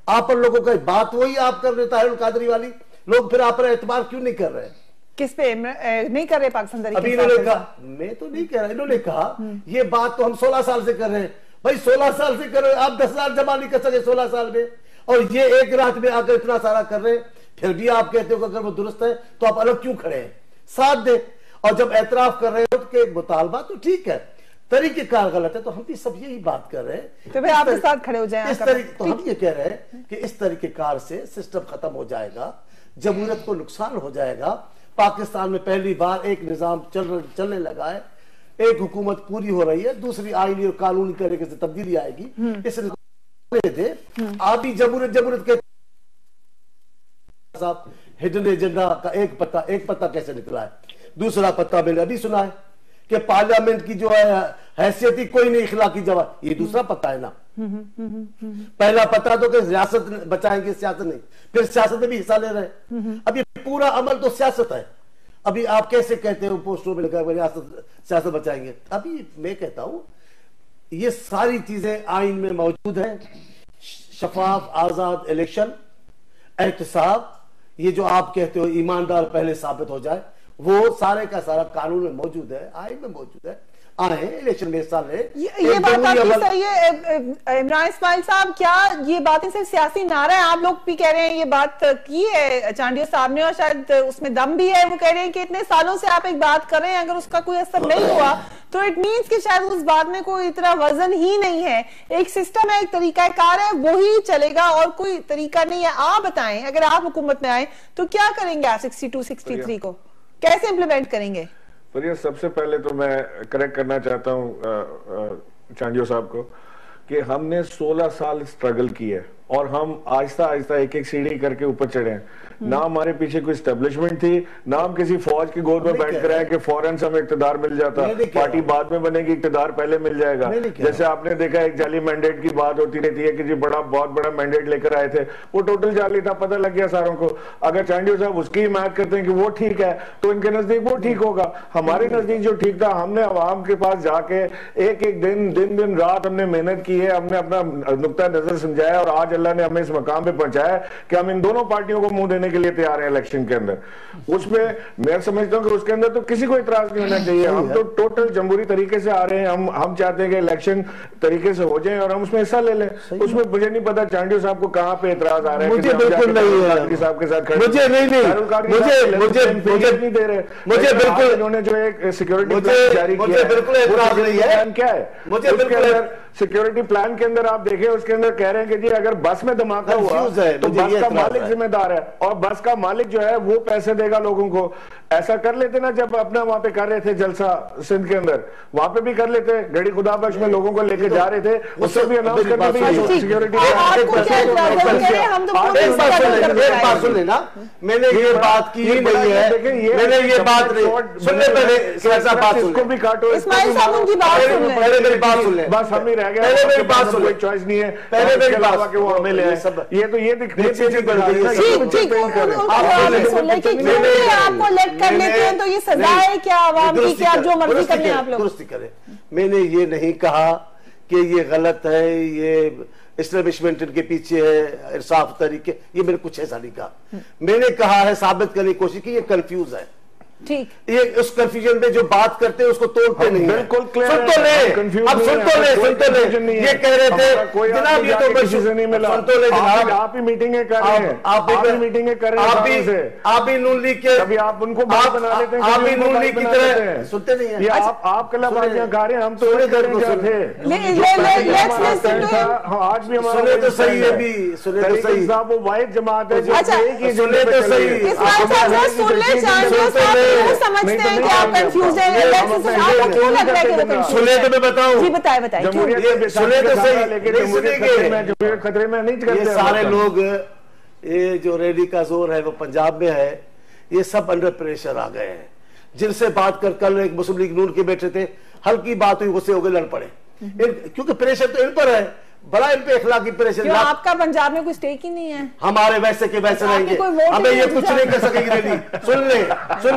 आप पर लोगों का बात वही आप कर रहे हो ताहिरुल कादरी वाली, लोग फिर आप पर एतबार क्यों नहीं कर रहे हैं? किस पे नहीं कर रहे? पाकिस्तान तहरीक अभी इन्होंने कहा, मैं तो नहीं कह रहा, इन्होंने कहा ये बात तो हम 16 साल से कर रहे हैं। भाई 16 साल से कर रहे हो, आप 10,000 जमा नहीं कर सके 16 साल में, और ये एक रात में आकर इतना सारा कर रहे हैं। फिर भी आप कहते हो कि अगर वो दुरुस्त है तो आप अलग क्यों खड़े हैं? साथ दे। और जब एतराफ कर रहे हो कि मुतालबा तो ठीक है, तरीकेकार गलत है, तो हम भी सब यही बात कर रहे हैं। तो फिर आपके साथ खड़े हो जाएं। तो हम ये कह रहे हैं कि इस तरीकेकार से सिस्टम खत्म हो जाएगा, जमहूरियत को नुकसान हो जाएगा। पाकिस्तान में पहली बार एक निजाम चलने लगा है, एक हुकूमत पूरी हो रही है, दूसरी आईनी और कानूनी तरीके से तब्दीली आएगी। इस आप ही जमहूरियत के साथ हिडन एजेंडा का एक पत्ता कैसे निकला है? दूसरा पत्ता मैंने अभी सुना है कि पार्लियामेंट की जो है हैसियत ही कोई नहीं, इखलाकी जवाब, ये दूसरा पत्ता है ना। पहला पता तो कि सियासत बचाएंगे, सियासत नहीं, फिर सियासत में भी हिस्सा ले रहे हैं। अब ये पूरा अमल तो सियासत है। अभी आप कैसे कहते हो पोस्टरों में लिखा है सियासत बचाएंगे? अभी मैं कहता हूं ये सारी चीजें आइन में मौजूद है। शफाफ आजाद इलेक्शन, एहतसाब, ये जो आप कहते हो ईमानदार पहले साबित हो जाए, वो सारे का सारा कानून में मौजूद है, आइन में मौजूद है। आए इलेक्शन में हिस्सा ले। ये बात आपकी सही है इमरान इस्माइल साहब, क्या ये बातें सिर्फ सियासी नारा है? आप लोग भी कह रहे हैं ये बात की है चांडिया साहब ने, और शायद उसमें दम भी है। वो कह रहे हैं कि इतने सालों से आप एक बात कर रहे हैं, अगर उसका कोई असर नहीं हुआ तो इट मीन्स कि शायद उस बात में कोई इतना वजन ही नहीं है। एक सिस्टम है, एक तरीकाकार है, वो ही चलेगा और कोई तरीका नहीं है। आप बताएं, अगर आप हुकूमत में आए तो क्या करेंगे आप 62, 63 को कैसे इंप्लीमेंट करेंगे? पर सबसे पहले तो मैं करेक्ट करना चाहता हूँ चांडियो साहब को कि हमने 16 साल स्ट्रगल की है और हम आहिस्ता आहिस्ता एक एक सीढ़ी करके ऊपर चढ़े हैं। ना हमारे पीछे कोई एस्टेब्लिशमेंट थी, ना हम किसी फौज की गोद में बैठ कर आए कि फौरन से हमें इक्तदार मिल जाता। पार्टी बाद में बनेगी, इक्तदार पहले मिल जाएगा। जैसे आपने देखा एक जाली मैंडेट की बात होती रहती है कि जी बहुत बड़ा मैंडेट लेकर आए थे, वो टोटल जाली था, पता लग गया सारों को। अगर चांडियो साहब उसकी हिमायत करते हैं कि वो ठीक है तो इनके नजदीक वो ठीक होगा। हमारे नजदीक जो ठीक था, हमने अवाम के पास जाके एक एक दिन रात हमने मेहनत की है, हमने अपना नुक्ता नजर समझाया और आज अल्लाह ने हमें इस मकाम पे पहुंचाया कि हम इन दोनों पार्टियों को मुंह देने के लिए तैयार हैं इलेक्शन के अंदर। उसमें मैं समझता हूं कि उसके अंदर तो किसी को इतराज नहीं होना चाहिए। हम तो टोटल जमहूरी तरीके से आ रहे हैं, हम चाहते हैं कि इलेक्शन तरीके से हो जाए और हम उसमें हिस्सा ले लें। उसमें मुझे नहीं पता चांडियो साहब को कहाँ पे इतराज आ रहा है। मुझे बिल्कुल नहीं है साहब के साथ मुझे नहीं दे रहे, मुझे बिल्कुल इन्होंने जो एक सिक्योरिटी प्लान जारी किया, मुझे बिल्कुल इतराज नहीं है। क्या है मुझे बिल्कुल सिक्योरिटी प्लान के अंदर आप देखें, उसके अंदर कह रहे हैं कि जी अगर बस में धमाका हुआ तो बस का मालिक जिम्मेदार है और बस का मालिक जो है वो पैसे देगा लोगों को। ऐसा कर लेते ना जब अपना वहां पे कर रहे थे जलसा सिंध के अंदर, वहां पे भी कर लेते, गड़ी खुदा बख्श में लोगों को लेके जा रहे थे, उससे भी अनाउंस करना भी सिक्योरिटी। एक बात सुन लेना, मैंने ये बात की ही नहीं है, मैंने ये बात नहीं सुनने, पहले कैसा बात इसको भी काटो, इस्माइल साहब उनकी बात सुन ले, पहले मेरी बात सुन ले, बस हम ही रह गए, पहले मेरी बात सुन ले, कोई चॉइस नहीं है, पहले मेरी बात के वो हमें ले सब ये तो ये ठीक आपको लेट कर लेते हैं तो ये सजा है क्या आवाम की, क्या जो मर्जी कर लें आप लोग। दुरुस्ती करें। मैंने ये नहीं कहा कि ये गलत है, ये एस्टेब्लिशमेंट इनके पीछे है, इंसाफ तरीके, ये मैंने कुछ ऐसा नहीं कहा। मैंने कहा है, साबित करने की कोशिश की ये कंफ्यूज है। ठीक, ये उस कंफ्यूजन में जो बात करते हैं उसको तोड़ते नहीं, बिल्कुल क्लियर, सुन तो ले, अब सुन तो ले, ये कह रहे थे जनाब ये तो डिसीजन नहीं मिला, सुन तो ले जनाब, आप ही मीटिंगें कर रहे हैं, आप भी मीटिंगें कर रहे हैं, आप भी नून लीग के, कभी आप उनको बात बना लेते हैं, आप भी नून लीग की तरह सुनते नहीं है। आप कलाबाजियां गा रहे हैं, हम तो आज भी हमारा सुने तो सही है, भी सुने तो सही, वो वाइड जमात है, सुने तो सही, समझते हैं कि आप कंफ्यूज हैं, आपको क्यों लग रहा है कि वो कंफ्यूज है? सुने तो मैं बताऊं, जी बताएं बताएं, सुने तो सही, लेकिन सुनेंगे खतरे में नहीं करते। ये सारे लोग, ये जो रैली का जोर है वो पंजाब में है, ये सब अंडर प्रेशर आ गए हैं। जिनसे बात कर, कल एक मुस्लिम लीग नून के बैठे थे, हल्की बात हुई गुस्से हो गए, लड़ पड़े, क्योंकि प्रेशर तो इन पर है, बड़ा इन पे इखलाकी प्रेशर। आपका पंजाब में कोई स्टेक ही नहीं है, हमारे वैसे के वैसे रहेंगे, हमें ये कुछ नहीं कर सकेगी रैली। सुन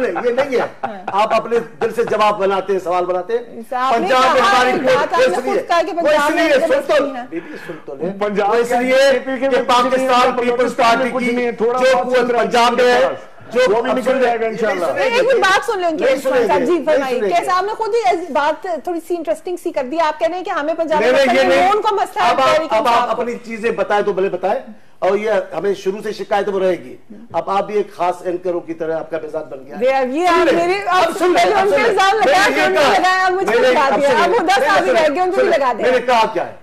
ले, ये नहीं है, आप अपने दिल से जवाब बनाते हैं, सवाल बनाते हैं। पंजाब में हमारी पंजाब इसलिए पाकिस्तान पीपल्स पार्टी की जो कुव्वत पंजाब में है, जो भी निकल जाएगा इंशाल्लाह। एक बात सुन लो उनकी, जी फरमाइए। कैसे आपने खुद ही बात थोड़ी सी इंटरेस्टिंग सी कर दी, आप कह रहे हैं कि हमें पंजाब में को मसला है। अब आप अपनी चीजें बताए तो भले बताए, और ये हमें शुरू से शिकायत वो रहेगी। अब आप भी एक खास एंकरों की तरह आपका मिजाज बन गया है। मैंने कहा क्या है,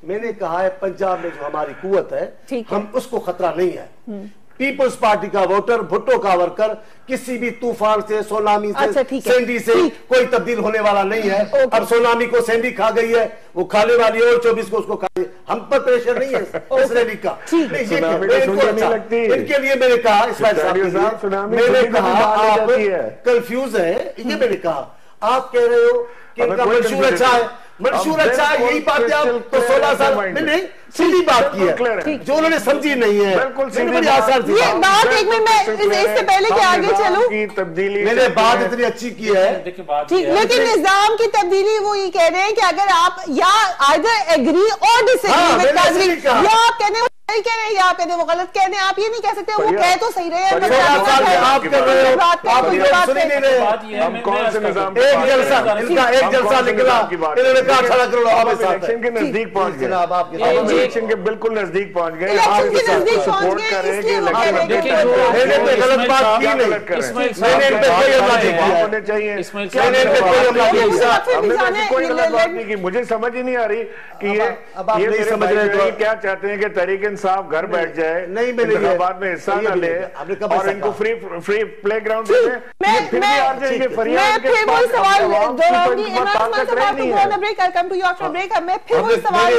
मैंने कहा है पंजाब में जो हमारी कुव्वत है, हम उसको खतरा नहीं है। पीपल्स पार्टी का वोटर, भुट्टो का वर्कर, किसी भी तूफान से, सुनामी से, सैंडी से कोई तब्दील होने वाला नहीं है। अब सुनामी को सैंडी खा गई है, वो खाने वाली है, और 24 को उसको खाई। हम पर प्रेशर नहीं है इस रैली का। इनके लिए मैंने कहा, इस्माइल साहब, मैंने कहा आप कंफ्यूज है, ये मैंने कहा। आप कह रहे हो कि इनका मंशूर अच्छा है, मंशूर अच्छा है, यही बात है। आप तो 16 साल नहीं सीधी बात की है, जो उन्होंने समझी नहीं है। बड़ी आसान सी बात, एक मिनट मैं इससे पहले कि आगे चलूं, तब्दीली मैंने बात इतनी अच्छी की है, ठीक, लेकिन निजाम की तब्दीली वो ये कह रहे हैं कि अगर आप या आइदर एग्री और डिसएग्री विद कादरी, या आप कहते हैं सही कह रहे हैं या आप कहते हैं वो गलत कह रहे हैं, आप ये नहीं कह सकते वो कह तो सही रहे हैं। आप कर रहे हो, आप सुन नहीं रहे। एक जलसा निकला, इन्होंने कहा 18 करोड़ इलेक्शन के नजदीक पहुंच गए, आप इलेक्शन के बिल्कुल नजदीक पहुंच गए, सपोर्ट कर रहे हैं। मैंने गलत बात की नहीं, मैंने इन पे कोई हमला नहीं किया होने चाहिए, मैंने इन पे कोई हमला नहीं किया, हमने कोई गलत बात नहीं की। मुझे समझ ही नहीं आ रही कि ये नहीं समझ रहे क्या चाहते हैं कि तहरीक इंसाफ घर बैठ जाए, नहीं मैंने बाद में हिस्सा न ले और इनको फ्री प्ले ग्राउंड दे, फिर भी आ जाएंगे फरियाद के मैं सवाल दोहराऊंगी, मैं फिर वही सवाल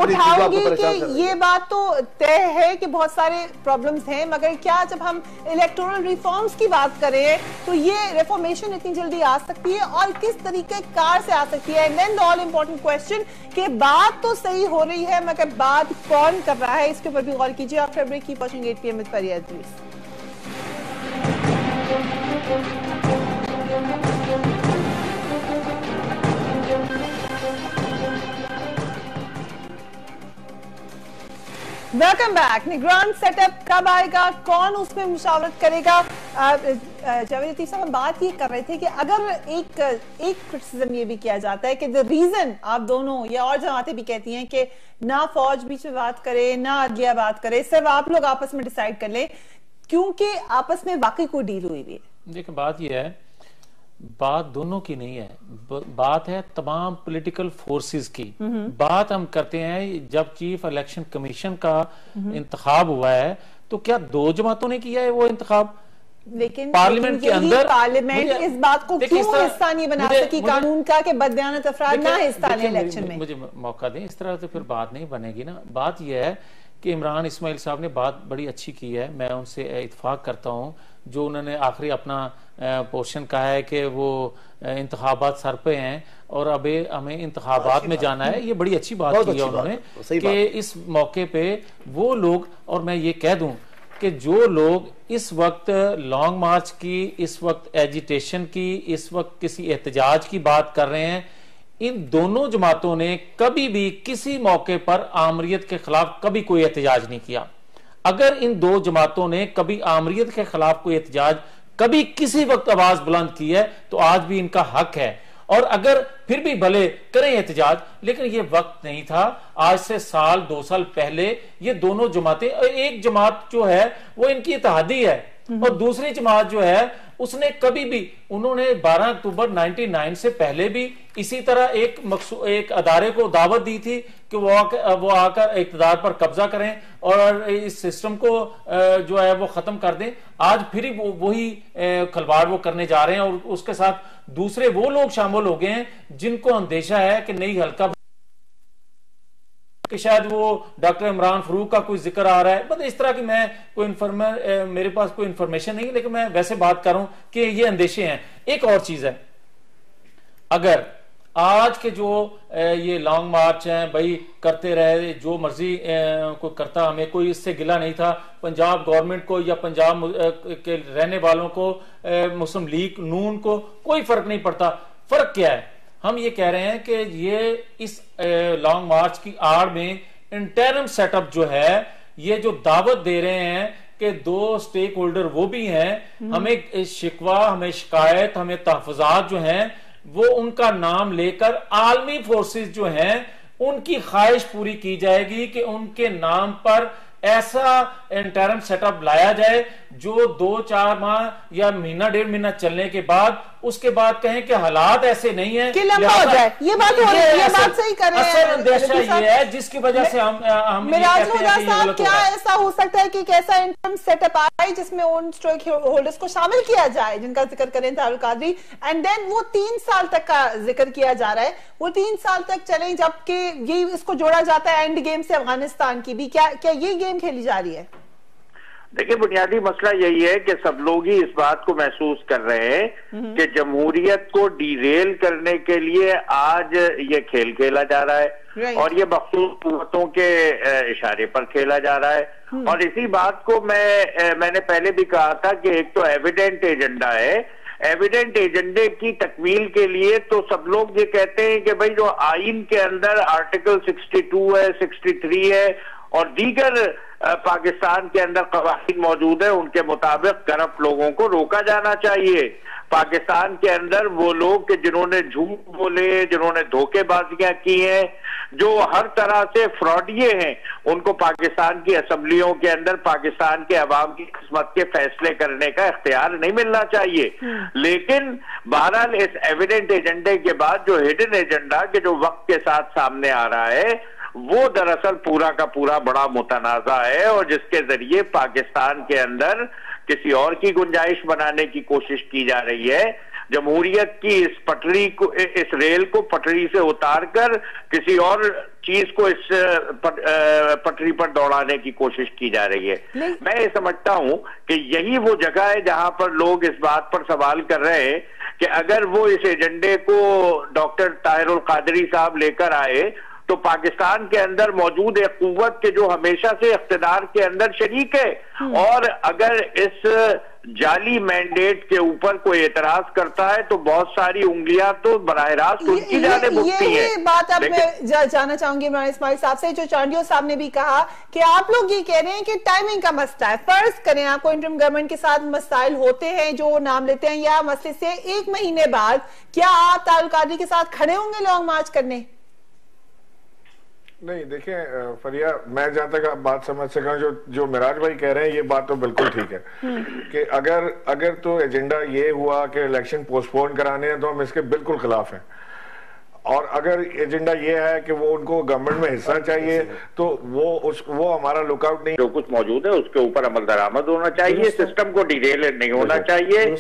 उठाऊंगी कि ये बात तो तय है कि बहुत सारे प्रॉब्लम्स हैं, मगर क्या जब हम इलेक्टोरल रिफॉर्म्स की बात करें तो ये रिफॉर्मेशन इतनी जल्दी आ सकती है और किस तरीके कार से आ सकती है? And then the all important question कि बात तो सही हो रही है मगर बात कौन कर रहा है, इसके ऊपर भी गौर कीजिए। After break keep watching 8 PM with Fariyad please. Welcome back. निगरान सेटअप कब आएगा, कौन उसमें मुशावरत करेगा? जावेद लतीफ साहब, हम बात ये कर रहे थे कि अगर एक क्रिटिसिज्म ये भी किया जाता है कि द रीजन आप दोनों, ये और जमातें भी कहती हैं कि ना फौज बीच में बात करे ना अदलिया बात करे, सिर्फ आप लोग आपस में डिसाइड कर ले, क्योंकि आपस में वाकई कोई डील हुई हुई है। देखिए, बात यह है, बात दोनों की नहीं है, बात है तमाम पॉलिटिकल फोर्सेस की। बात हम करते हैं जब चीफ इलेक्शन कमीशन का इंतखाब हुआ है तो क्या दो जमातों ने किया है वो इंतखाब? लेकिन पार्लियामेंट के अंदर पार्लियामेंट इस बात को क्यों हिस्सा नहीं बना सकी कानून का कि बददियानत अफराद ना हिस्सा लें इलेक्शन में? मुझे मौका दें, इस तरह से फिर बात नहीं बनेगी ना। बात यह है कि इमरान इस्माइल साहब ने बात बड़ी अच्छी की है, मैं उनसे इत्तेफाक करता हूं। जो उन्होंने आखिरी अपना पोर्शन कहा है कि वो इंतखाबात सर पे हैं और अभी हमें इंतखाबात में जाना है, ये बड़ी अच्छी बात की है उन्होंने कि इस मौके पे वो लोग, और मैं ये कह दूं कि जो लोग इस वक्त लॉन्ग मार्च की, इस वक्त एजिटेशन की, इस वक्त किसी एहतजाज की बात कर रहे हैं, इन दोनों जमातों ने कभी भी किसी मौके पर आमरीत के खिलाफ कभी कोई एहतजाज नहीं किया। अगर इन दो जमातों ने कभी आमरीत के खिलाफ कोई एहतजाज कभी किसी वक्त आवाज बुलंद की है तो आज भी इनका हक है। और अगर फिर भी भले करें एहतजाज, लेकिन ये वक्त नहीं था। आज से साल 2 साल पहले ये दोनों जमातें, एक जमात जो है वो इनकी इत्तेहादी है और दूसरी जमात जो है उसने कभी भी, उन्होंने 12 अक्टूबर 99 से पहले भी इसी तरह एक अदारे को दावत दी थी कि वो आकर इक़्तिदार पर कब्जा करें और इस सिस्टम को जो है वो खत्म कर दें। आज फिर वही खलवाड़ वो करने जा रहे हैं और उसके साथ दूसरे वो लोग शामिल हो गए हैं जिनको अंदेशा है कि नई हल्का कि शायद वो डॉक्टर इमरान फरूक का कोई जिक्र आ रहा है। मतलब इस तरह की मैं कोई मेरे पास कोई इंफॉर्मेशन नहीं है, लेकिन मैं वैसे बात कर रहा हूं कि ये अंदेशे हैं। एक और चीज है, अगर आज के जो ये लॉन्ग मार्च हैं भाई करते रहे, जो मर्जी कोई करता, हमें कोई इससे गिला नहीं था। पंजाब गवर्नमेंट को या पंजाब के रहने वालों को, मुस्लिम लीग नून को कोई फर्क नहीं पड़ता। फर्क क्या है? हम ये कह रहे हैं कि ये इस लॉन्ग मार्च की आड़ में इंटरम सेटअप जो है, ये जो दावत दे रहे हैं कि 2 स्टेक होल्डर वो भी हैं, हमें शिकवा, हमें शिकायत, हमें तहफ़्फ़ुज़ात जो हैं वो उनका नाम लेकर आलमी फोर्सेस जो हैं उनकी ख्वाहिश पूरी की जाएगी कि उनके नाम पर ऐसा इंटरम सेटअप लाया जाए जो 2-4 माह या महीना 1.5 महीना चलने के बाद उसके बाद कहें कि हालात ऐसे नहीं है कि लंबा हो जाए। ये बात हो रही है, ये बात सही कर रहे हैं। अंदेशा ये है जिसकी वजह से हम मिराज साहब, क्या ऐसा हो सकता है कि कैसा इंटरम सेटअप आए जिसमें उन स्टेक होल्डर्स को शामिल किया जाए जिनका जिक्र करें तारुल कादरी, एंड देन वो 3 साल तक का जिक्र किया जा रहा है, वो 3 साल तक चले, जबकि ये इसको जोड़ा जाता है एंड गेम से अफगानिस्तान की भी। क्या ये गेम खेली जा रही है? देखिए, बुनियादी मसला यही है कि सब लोग ही इस बात को महसूस कर रहे हैं कि जमहूरियत को डीरेल करने के लिए आज ये खेल खेला जा रहा है और ये मखसूस कुव्वतों के इशारे पर खेला जा रहा है। और इसी बात को मैंने पहले भी कहा था कि एक तो एविडेंट एजेंडा है, एविडेंट एजेंडे की तकमील के लिए तो सब लोग ये कहते हैं कि भाई जो आइन के अंदर आर्टिकल 62 है, 63 है और दीगर पाकिस्तान के अंदर कवानीन मौजूद है, उनके मुताबिक करप्ट लोगों को रोका जाना चाहिए। पाकिस्तान के अंदर वो लोग कि जिन्होंने झूठ बोले, जिन्होंने धोखेबाजियां की हैं, जो हर तरह से फ्रॉडिये हैं, उनको पाकिस्तान की असम्बलियों के अंदर पाकिस्तान के अवाम की किस्मत के फैसले करने का इख्तियार नहीं मिलना चाहिए। लेकिन बहरहाल इस एविडेंट एजेंडे के बाद जो हिडन एजेंडा के जो वक्त के साथ सामने आ रहा है वो दरअसल पूरा का पूरा बड़ा मुतनाज़ा है और जिसके जरिए पाकिस्तान के अंदर किसी और की गुंजाइश बनाने की कोशिश की जा रही है। जमहूरियत की इस पटरी को, इस रेल को पटरी से उतारकर किसी और चीज को इस पटरी पर दौड़ाने की कोशिश की जा रही है। मैं ये समझता हूं कि यही वो जगह है जहां पर लोग इस बात पर सवाल कर रहे हैं कि अगर वो इस एजेंडे को डॉक्टर ताहिरुल कादरी साहब लेकर आए तो पाकिस्तान के अंदर मौजूद एक कुव्वत के जो हमेशा से इख्तिदार के अंदर शरीक है और अगर इस जाली मैंडेट के ऊपर कोई एतराज करता है तो बहुत सारी उंगलियां तो बराह रास्त उनकी जानिब उठती हैं। ये बात अब मैं जानना चाहूंगी इमरान इस्माइल साहब से, जो चांडियो साहब ने भी कहा कि आप लोग ये कह रहे हैं कि टाइमिंग का मसला है। फर्ज करें आपको इंटरिम गवर्नमेंट के साथ मसाइल होते हैं जो नाम लेते हैं, या मसले से 1 महीने बाद क्या आप तारुल कादरी के साथ खड़े होंगे लॉन्ग मार्च करने? नहीं, देखें फरिया, मैं जहां तक आप बात समझ सका, जो मिराज भाई कह रहे हैं ये बात तो बिल्कुल ठीक है कि अगर तो एजेंडा ये हुआ कि इलेक्शन पोस्टपोन कराने हैं तो हम इसके बिल्कुल खिलाफ हैं, और अगर एजेंडा ये है कि वो उनको गवर्नमेंट में हिस्सा चाहिए तो वो हमारा लुकआउट नहीं। जो कुछ मौजूद है उसके ऊपर अमल दरामद होना चाहिए, सिस्टम को डिरेल नहीं होना चाहिए।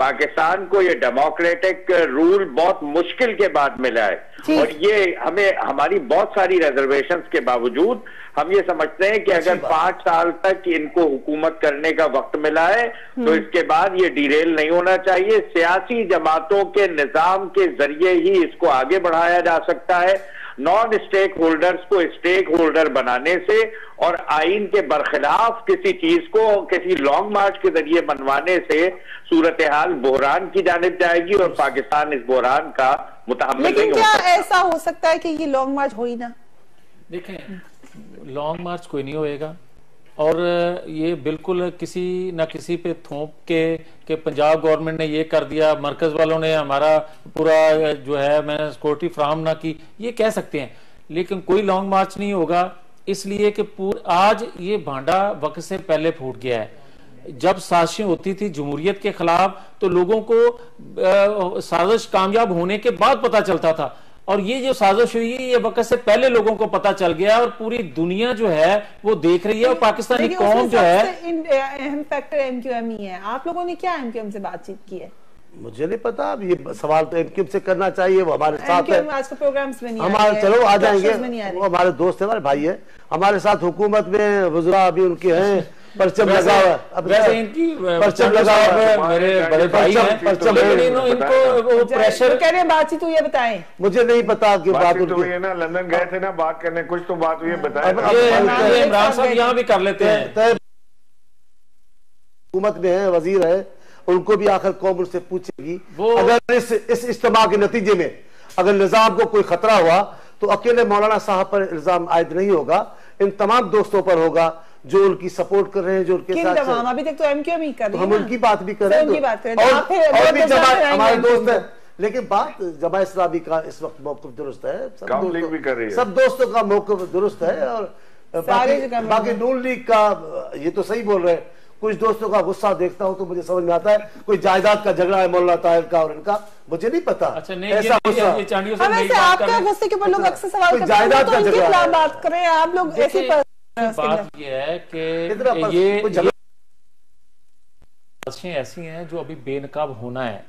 पाकिस्तान को ये डेमोक्रेटिक रूल बहुत मुश्किल के बाद मिला है और ये हमें हमारी बहुत सारी रिजर्वेशंस के बावजूद हम ये समझते हैं कि अगर 5 साल तक इनको हुकूमत करने का वक्त मिला है तो इसके बाद ये डिरेल नहीं होना चाहिए। सियासी जमातों के निजाम के जरिए ही इसको आगे बढ़ाया जा सकता है, नॉन स्टेक होल्डर्स को स्टेक होल्डर बनाने से और आइन के बरखिलाफ किसी चीज को किसी लॉन्ग मार्च के जरिए मनवाने से सूरत हाल बहरान की जानिब जाएगी और पाकिस्तान इस बहरान का मुतहम्मिल नहीं हो सकता। लेकिन क्या ऐसा हो सकता है कि ये लॉन्ग मार्च हो ही ना? देखें, लॉन्ग मार्च कोई नहीं होएगा और ये बिल्कुल किसी न किसी पे थोप के पंजाब गवर्नमेंट ने ये कर दिया, मरकज वालों ने हमारा पूरा जो है मैंने सिक्योरिटी फ्राहम ना की, ये कह सकते हैं, लेकिन कोई लॉन्ग मार्च नहीं होगा, इसलिए कि आज ये भांडा वक्त से पहले फूट गया है। जब साजिशें होती थी जमहूरियत के खिलाफ तो लोगों को साजिश कामयाब होने के बाद पता चलता था, और ये जो साजिश हुई है ये वक्त से पहले लोगों को पता चल गया और पूरी दुनिया जो है वो देख रही है, और पाकिस्तानी कौम जो है अहम फैक्टर एमक्यूएम ही है। आप लोगों ने क्या एमक्यूएम से बातचीत की है? मुझे नहीं पता, अब ये सवाल तो एमक्यूएम से करना चाहिए, वो हमारे साथ है। आज के प्रोग्राम्स में नहीं हमारे चलो आ जाएंगे, वो हमारे दोस्त है, हमारे भाई है, हमारे साथ हुकूमत में वज़रा अभी उनके हैं, परचम लगा हुआ है, इनकी परचम लगा हुआ है, मेरे बड़े भाई हैं, परचम इनको वो प्रेशर कह रहे हैं बातचीत हुई है, बताएं। मुझे नहीं पता कि बात हुई है ना, लंदन गए थे ना बात करने, कुछ तो बात हुई है, बताएं। इमरान साहब यहाँ भी कर लेते हैं, हुकूमत में है, वजीर है, उनको भी आखिर कौम उनसे पूछेगी। अगर इस इज्तिमा के नतीजे में अगर निजाम को कोई खतरा हुआ तो अकेले मौलाना साहब पर इल्जाम आयद नहीं होगा, इन तमाम दोस्तों पर होगा जो उनकी सपोर्ट कर रहे हैं, जो उनके साथ अभी तक तो एमक्यूएम ही कर रहे हैं, हम उनकी बात भी कर रहे हैं, और भी हमारे दोस्त है, लेकिन बात जमा इस्लामी का इस वक्त मौक़िफ़ दुरुस्त है, सब दोस्तों का मौक़िफ़ दुरुस्त है, और बाकी नून लीग का ये तो सही बोल रहे हैं। कुछ दोस्तों का गुस्सा देखता हूं तो मुझे समझ में आता है कोई जायदाद का झगड़ा है मौलाना ताहिर का और इनका, मुझे नहीं पता। अच्छा, नहीं, ऐसा गुस्सा आपका गुस्से के ऊपर लोग अक्सर सवाल करते हैं, जायदाद का झगड़ा बात करें आप लोग ऐसी बात ये है कि ये ऐसी हैं जो अभी बेनकाब होना है।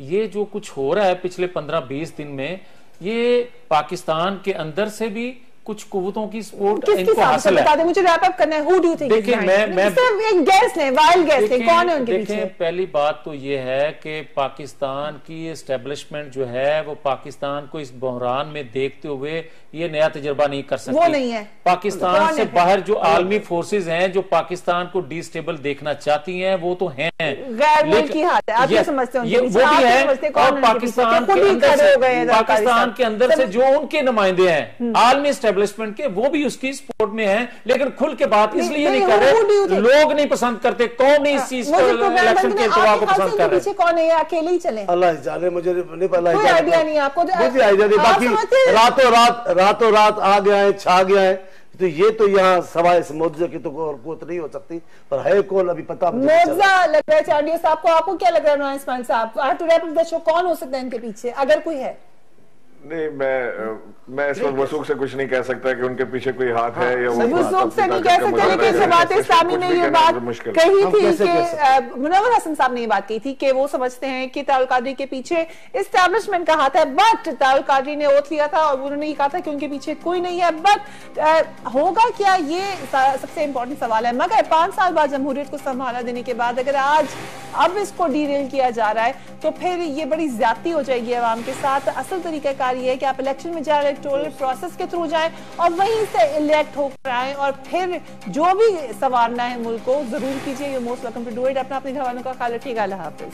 ये जो कुछ हो रहा है पिछले 15-20 दिन में, ये पाकिस्तान के अंदर से भी कुछ कुव्वतों की सपोर्ट इनको हासिल है। बता दें, मुझे रैप अप करना है। Who do you think? देखिए, मैं सिर्फ एक गैस लें, वाइल्ड गैस लें, कौन है उनके पीछे? पहली बात तो ये है कि पाकिस्तान की एस्टेब्लिशमेंट जो है वो पाकिस्तान को इस बहरान में देखते हुए ये नया तजर्बा नहीं कर सकती। वो नहीं है। पाकिस्तान से बाहर जो आलमी फोर्सेज हैं जो पाकिस्तान को डिस्टेबल देखना चाहती हैं वो तो हैं, गैर मुल्की हाथ है, आप ये समझते हैं, वो भी है, और पाकिस्तान के अंदर से जो उनके नुमाइंदे हैं आलमी एस्टेब्लिशमेंट के, वो भी उसकी सपोर्ट में हैं, लेकिन खुल के बात इसलिए नहीं कर रहे, लोग नहीं पसंद करते, कौम नहीं इस चीज को, इलेक्शन के जवाब को पसंद कर रहे। कौन है, अकेले ही चले? अल्लाह जाने, मुझे नहीं पता, कोई आइडिया नहीं आपको, मुझे आइडिया नहीं। बाकी रातों रात आ गया है, छा गया है, तो ये तो यहाँ सवाल इस मुआवजे की तो कुत नहीं हो सकती, पर है कौन अभी पता मुआवजा लग रहा है चांडियो साहब को, आपको क्या लग रहा है इस्माइल साहब? कौन हो सकता है इनके पीछे, अगर कोई है? नहीं, मैं इस वक्त वसूख से कुछ नहीं कह सकता कि उनके पीछे कोई हाथ है या वसूख से नहीं कह सकते, लेकिन जमात इस्लामी ने ये बात कही थी कि मुनव्वर हसन साहब ने ये बात कही थी कि वो समझते हैं कि तारुल कादरी के पीछे इस्टेब्लिशमेंट का हाथ है, बट तारुल कादरी ने ओथ लिया था और उन्होंने ये कहा था कि उनके पीछे कोई नहीं है। बट होगा क्या, ये सबसे इंपॉर्टेंट सवाल है। मगर 5 साल बाद जमहूरियत को संभाला देने के बाद अगर आज अब इसको डीरेल किया जा रहा है, तो फिर ये बड़ी ज्यादती हो जाएगी अवाम के साथ। असल तरीकाकार ये है कि आप इलेक्शन में जाए, इलेक्टोरल प्रोसेस के थ्रू जाएं और वहीं से इलेक्ट होकर आए और फिर जो भी संवारना है मुल्क को जरूर कीजिए। You most welcome to do it. अपने घर वालों का ख्याल रखिएगा। अल्लाह हाफिज।